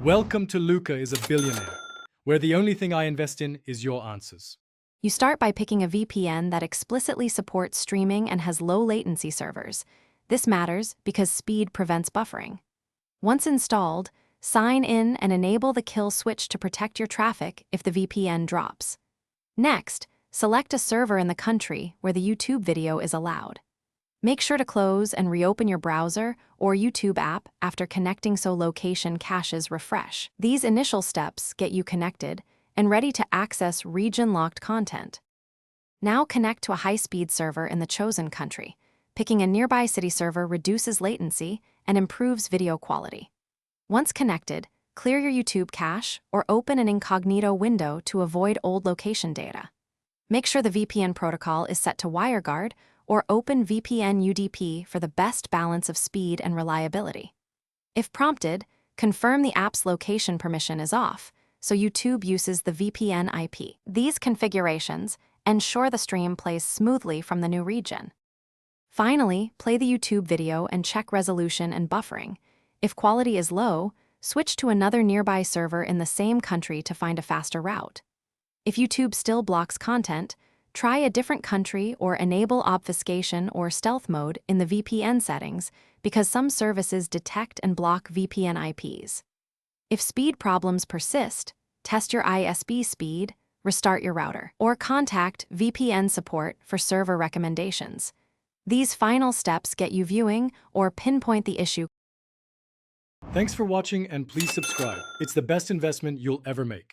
Welcome to Luca is a billionaire, where the only thing I invest in is your answers. You start by picking a VPN that explicitly supports streaming and has low latency servers. This matters because speed prevents buffering. Once installed, sign in and enable the kill switch to protect your traffic if the VPN drops. Next, select a server in the country where the YouTube video is allowed. Make sure to close and reopen your browser or YouTube app after connecting so location caches refresh. These initial steps get you connected and ready to access region-locked content. Now connect to a high-speed server in the chosen country. Picking a nearby city server reduces latency and improves video quality. Once connected, clear your YouTube cache or open an incognito window to avoid old location data. Make sure the VPN protocol is set to WireGuard or OpenVPN UDP for the best balance of speed and reliability. If prompted, confirm the app's location permission is off, so YouTube uses the VPN IP. These configurations ensure the stream plays smoothly from the new region. Finally, play the YouTube video and check resolution and buffering. If quality is low, switch to another nearby server in the same country to find a faster route. If YouTube still blocks content, try a different country or enable obfuscation or stealth mode in the VPN settings because some services detect and block VPN IPs. If speed problems persist, test your ISP speed, restart your router, or contact VPN support for server recommendations. These final steps get you viewing or pinpoint the issue. Thanks for watching and please subscribe. It's the best investment you'll ever make.